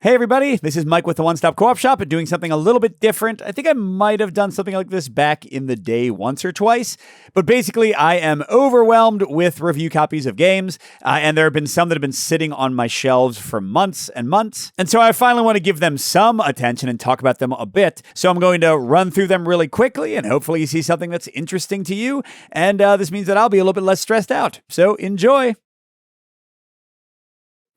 Hey everybody, this is Mike with the One Stop Co-op Shop and doing something a little bit different. I think I might have done something like this back in the day once or twice, but basically I am overwhelmed with review copies of games, and there have been some that have been sitting on my shelves for months and months, and so I finally want to give them some attention and talk about them a bit. So I'm going to run through them really quickly, and hopefully you see something that's interesting to you, and this means that I'll be a little bit less stressed out. So enjoy!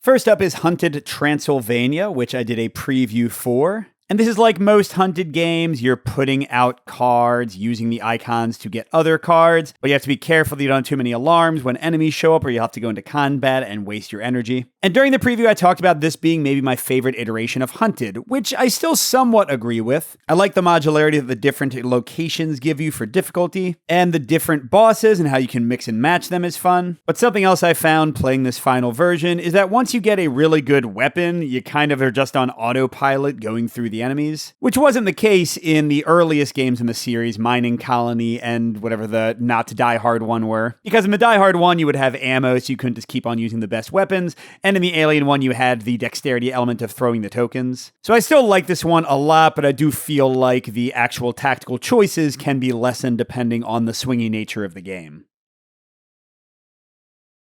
First up is Hunted Transylvania, which I did a preview for. And this is like most Hunted games, you're putting out cards, using the icons to get other cards, but you have to be careful that you don't have too many alarms when enemies show up or you have to go into combat and waste your energy. And during the preview, I talked about this being maybe my favorite iteration of Hunted, which I still somewhat agree with. I like the modularity that the different locations give you for difficulty, and the different bosses and how you can mix and match them is fun. But something else I found playing this final version is that once you get a really good weapon, you kind of are just on autopilot going through the enemies, which wasn't the case in the earliest games in the series, Mining Colony and whatever the not Die Hard one were. Because in the Die Hard one, you would have ammo, so you couldn't just keep on using the best weapons, and in the Alien one, you had the dexterity element of throwing the tokens. So I still like this one a lot, but I do feel like the actual tactical choices can be lessened depending on the swingy nature of the game.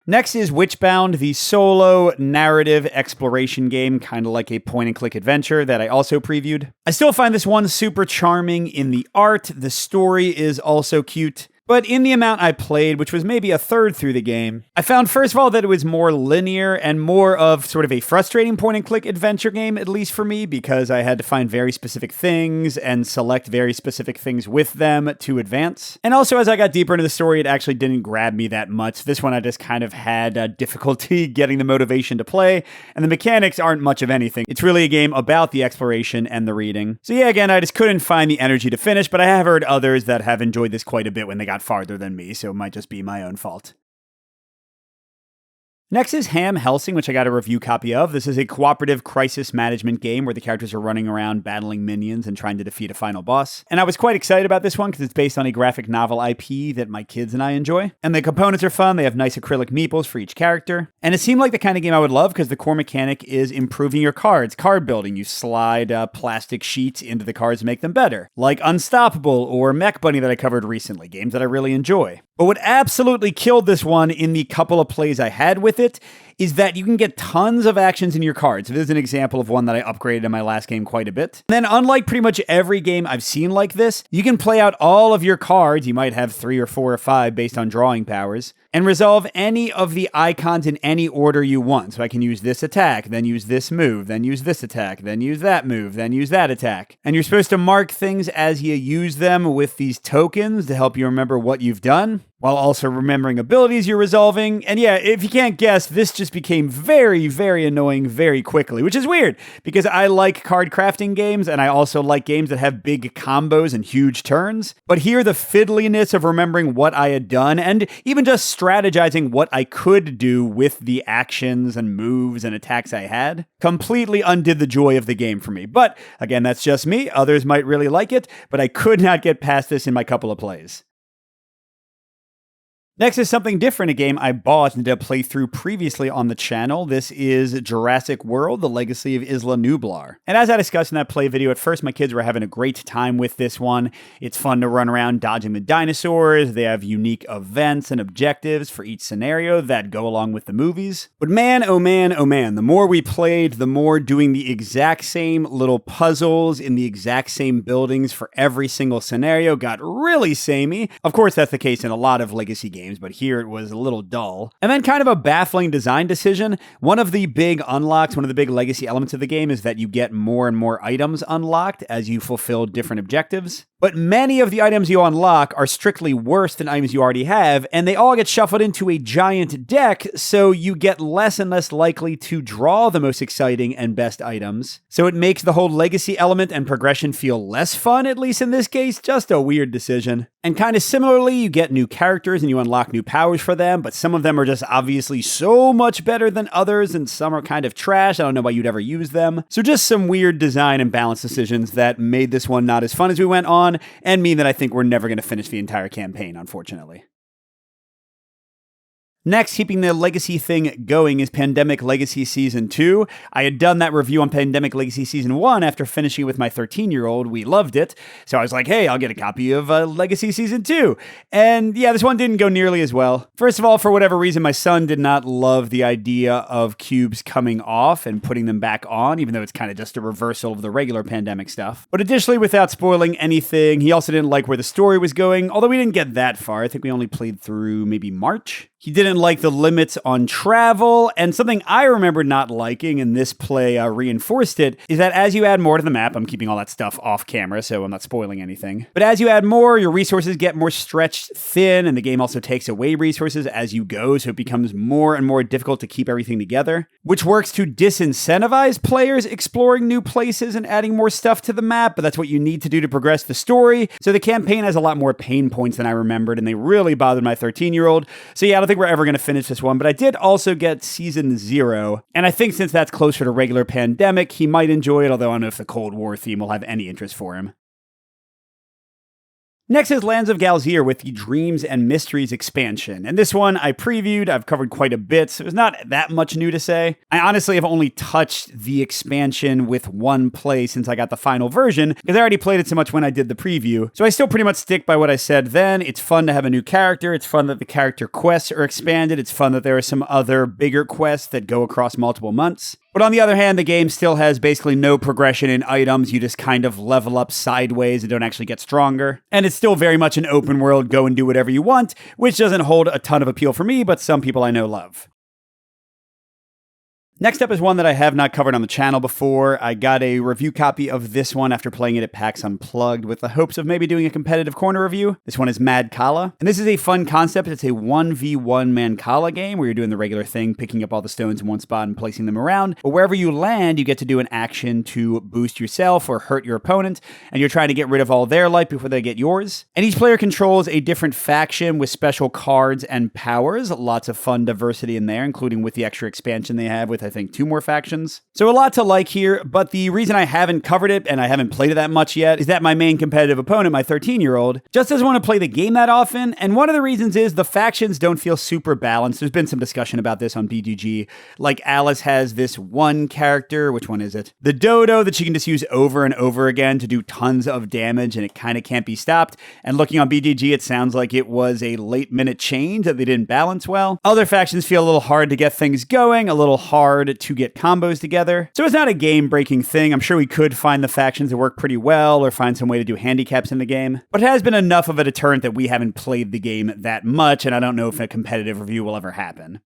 Next is Witchbound, the solo narrative exploration game, kind of like a point-and-click adventure that I also previewed. I still find this one super charming in the art. The story is also cute. But in the amount I played, which was maybe a third through the game, I found first of all that it was more linear and more of sort of a frustrating point-and-click adventure game, at least for me, because I had to find very specific things and select very specific things with them to advance. And also, as I got deeper into the story, it actually didn't grab me that much. This one I just kind of had difficulty getting the motivation to play, and the mechanics aren't much of anything. It's really a game about the exploration and the reading. So yeah, again, I just couldn't find the energy to finish, but I have heard others that have enjoyed this quite a bit when they got farther than me, so it might just be my own fault. Next is Helsing, which I got a review copy of. This is a cooperative crisis management game where the characters are running around battling minions and trying to defeat a final boss. And I was quite excited about this one because it's based on a graphic novel IP that my kids and I enjoy. And the components are fun. They have nice acrylic meeples for each character. And it seemed like the kind of game I would love because the core mechanic is improving your cards, card building. You slide plastic sheets into the cards to make them better. Like Unstoppable or Mech Bunny that I covered recently, games that I really enjoy. But what absolutely killed this one in the couple of plays I had with it is that you can get tons of actions in your cards. This is an example of one that I upgraded in my last game quite a bit. And then unlike pretty much every game I've seen like this, you can play out all of your cards, you might have 3 or 4 or 5 based on drawing powers, and resolve any of the icons in any order you want. So I can use this attack, then use this move, then use this attack, then use that move, then use that attack. And you're supposed to mark things as you use them with these tokens to help you remember what you've done, while also remembering abilities you're resolving. And yeah, if you can't guess, this just became very, very annoying very quickly, which is weird because I like card crafting games and I also like games that have big combos and huge turns. But here, the fiddliness of remembering what I had done and even just strategizing what I could do with the actions and moves and attacks I had completely undid the joy of the game for me. But again, that's just me. Others might really like it, but I could not get past this in my couple of plays. Next is something different, a game I bought and did a playthrough previously on the channel. This is Jurassic World, The Legacy of Isla Nublar. And as I discussed in that play video, at first my kids were having a great time with this one. It's fun to run around dodging the dinosaurs. They have unique events and objectives for each scenario that go along with the movies. But man, oh man, oh man, the more we played, the more doing the exact same little puzzles in the exact same buildings for every single scenario got really samey. Of course, that's the case in a lot of Legacy games, but here it was a little dull. And then kind of a baffling design decision. One of the big unlocks, one of the big legacy elements of the game is that you get more and more items unlocked as you fulfill different objectives. But many of the items you unlock are strictly worse than items you already have, and they all get shuffled into a giant deck, so you get less and less likely to draw the most exciting and best items. So it makes the whole legacy element and progression feel less fun, at least in this case. Just a weird decision. And kind of similarly, you get new characters and you unlock new powers for them, but some of them are just obviously so much better than others, and some are kind of trash. I don't know why you'd ever use them. So just some weird design and balance decisions that made this one not as fun as we went on, and mean that I think we're never going to finish the entire campaign, unfortunately. Next, keeping the legacy thing going is Pandemic Legacy Season 2. I had done that review on Pandemic Legacy Season 1 after finishing it with my 13-year-old. We loved it. So I was like, hey, I'll get a copy of Legacy Season 2. And yeah, this one didn't go nearly as well. First of all, for whatever reason, my son did not love the idea of cubes coming off and putting them back on, even though it's kind of just a reversal of the regular Pandemic stuff. But additionally, without spoiling anything, he also didn't like where the story was going, although we didn't get that far. I think we only played through maybe March. He didn't like the limits on travel, and something I remember not liking, and this play reinforced it, is that as you add more to the map, I'm keeping all that stuff off camera, so I'm not spoiling anything, but as you add more, your resources get more stretched thin, and the game also takes away resources as you go, so it becomes more and more difficult to keep everything together, which works to disincentivize players exploring new places and adding more stuff to the map, but that's what you need to do to progress the story, so the campaign has a lot more pain points than I remembered, and they really bothered my 13-year-old, so yeah, I don't think we're ever going to finish this one, but I did also get Season 0, and I think since that's closer to regular Pandemic, he might enjoy it, although I don't know if the Cold War theme will have any interest for him. Next is Lands of Galzyr with the Dreams and Mysteries expansion. And this one I previewed, I've covered quite a bit, so there's not that much new to say. I honestly have only touched the expansion with one play since I got the final version, because I already played it so much when I did the preview. So I still pretty much stick by what I said then. It's fun to have a new character, it's fun that the character quests are expanded, it's fun that there are some other bigger quests that go across multiple months. But on the other hand, the game still has basically no progression in items. You just kind of level up sideways and don't actually get stronger. And it's still very much an open world, go and do whatever you want, which doesn't hold a ton of appeal for me, but some people I know love. Next up is one that I have not covered on the channel before. I got a review copy of this one after playing it at PAX Unplugged with the hopes of maybe doing a competitive corner review. This one is Madcala, and this is a fun concept. It's a 1v1 Madcala game where you're doing the regular thing, picking up all the stones in one spot and placing them around. But wherever you land, you get to do an action to boost yourself or hurt your opponent, and you're trying to get rid of all their life before they get yours. And each player controls a different faction with special cards and powers. Lots of fun diversity in there, including with the extra expansion they have with I think 2 more factions. So a lot to like here, but the reason I haven't covered it and I haven't played it that much yet is that my main competitive opponent, my 13-year-old, just doesn't want to play the game that often, and one of the reasons is the factions don't feel super balanced. There's been some discussion about this on BGG. Like Alice has this one character, which one is it? The Dodo that she can just use over and over again to do tons of damage, and it kind of can't be stopped. And looking on BGG, it sounds like it was a late-minute change that they didn't balance well. Other factions feel a little hard to get things going, a little hard to get combos together. So it's not a game-breaking thing. I'm sure we could find the factions that work pretty well or find some way to do handicaps in the game. But it has been enough of a deterrent that we haven't played the game that much, and I don't know if a competitive review will ever happen.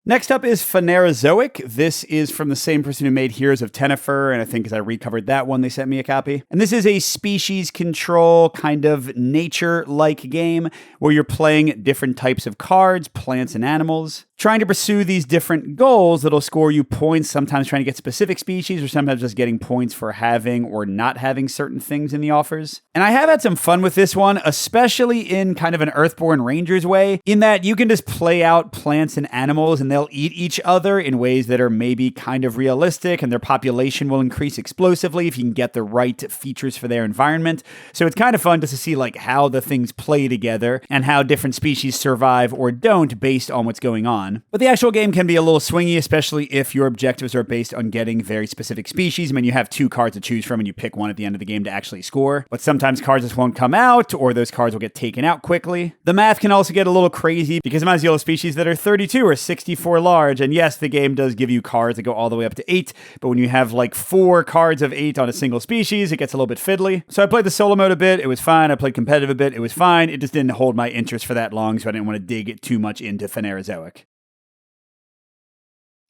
Next up is Phanerozoic. This is from the same person who made Heroes of Tennefer, and I think as I recovered that one, they sent me a copy. And this is a species control, kind of nature-like game where you're playing different types of cards, plants, and animals, trying to pursue these different goals that'll score you points, sometimes trying to get specific species, or sometimes just getting points for having or not having certain things in the offers. And I have had some fun with this one, especially in kind of an Earthborn Rangers way, in that you can just play out plants and animals and they'll eat each other in ways that are maybe kind of realistic, and their population will increase explosively if you can get the right features for their environment. So it's kind of fun just to see like how the things play together and how different species survive or don't based on what's going on. But the actual game can be a little swingy, especially if your objectives are based on getting very specific species. I mean, you have 2 cards to choose from and you pick one at the end of the game to actually score. But sometimes cards just won't come out, or those cards will get taken out quickly. The math can also get a little crazy because sometimes you'll have species that are 32 or 64 large, and yes, the game does give you cards that go all the way up to 8, but when you have like 4 cards of 8 on a single species, it gets a little bit fiddly. So I played the solo mode a bit, it was fine. I played competitive a bit, it was fine. It just didn't hold my interest for that long, so I didn't want to dig too much into Phanerozoic.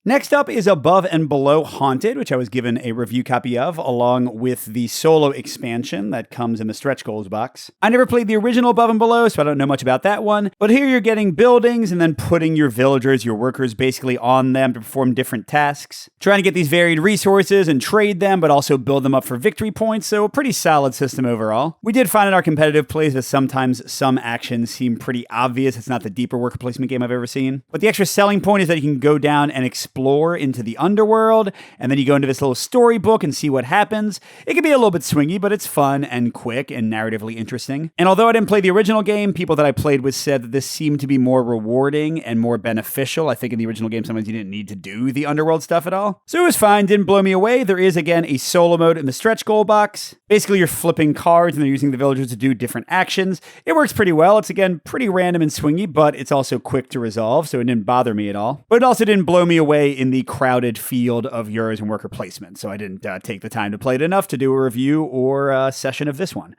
Next up is Above and Below Haunted, which I was given a review copy of, along with the solo expansion that comes in the stretch goals box. I never played the original Above and Below, so I don't know much about that one, but here you're getting buildings and then putting your villagers, your workers, basically on them to perform different tasks. Trying to get these varied resources and trade them, but also build them up for victory points, so a pretty solid system overall. We did find in our competitive plays that sometimes some actions seem pretty obvious. It's not the deeper worker placement game I've ever seen. But the extra selling point is that you can go down and explore explore into the underworld, and then you go into this little storybook and see what happens. It can be a little bit swingy, but it's fun and quick and narratively interesting. And although I didn't play the original game, people that I played with said that this seemed to be more rewarding and more beneficial. I think in the original game, sometimes you didn't need to do the underworld stuff at all. So it was fine, didn't blow me away. There is, again, a solo mode in the stretch goal box. Basically, you're flipping cards and they're using the villagers to do different actions. It works pretty well. It's, again, pretty random and swingy, but it's also quick to resolve, so it didn't bother me at all. But it also didn't blow me away in the crowded field of Euros and worker placement, so I didn't take the time to play it enough to do a review or a session of this one.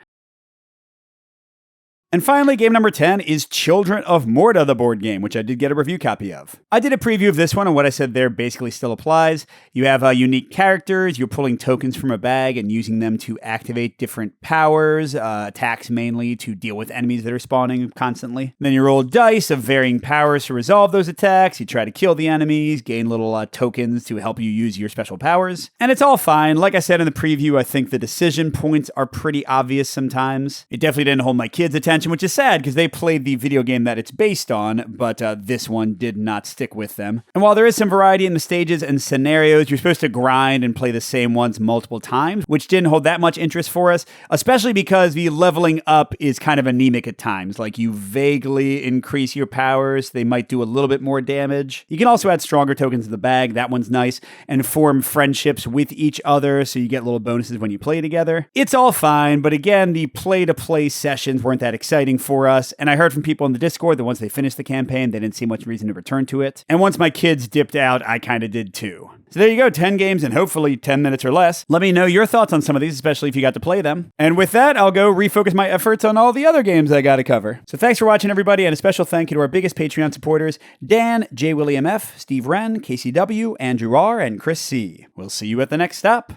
And finally, game number 10 is Children of Morta, the board game, which I did get a review copy of. I did a preview of this one, and what I said there basically still applies. You have unique characters, you're pulling tokens from a bag and using them to activate different powers, attacks mainly to deal with enemies that are spawning constantly. Then you roll dice of varying powers to resolve those attacks, you try to kill the enemies, gain little tokens to help you use your special powers. And it's all fine. Like I said in the preview, I think the decision points are pretty obvious sometimes. It definitely didn't hold my kids' attention, which is sad because they played the video game that it's based on, but this one did not stick with them. And while there is some variety in the stages and scenarios, you're supposed to grind and play the same ones multiple times, which didn't hold that much interest for us, especially because the leveling up is kind of anemic at times. Like, you vaguely increase your powers, they might do a little bit more damage. You can also add stronger tokens to the bag, that one's nice, and form friendships with each other, so you get little bonuses when you play together. It's all fine, but again, the play-to-play sessions weren't that exciting for us, and I heard from people in the Discord that once they finished the campaign, they didn't see much reason to return to it. And once my kids dipped out, I kind of did too. So there you go, 10 games in hopefully 10 minutes or less. Let me know your thoughts on some of these, especially if you got to play them. And with that, I'll go refocus my efforts on all the other games I got to cover. So thanks for watching, everybody, and a special thank you to our biggest Patreon supporters, Dan, J. William F., Steve Wren, KCW, Andrew R., and Chris C. We'll see you at the next stop.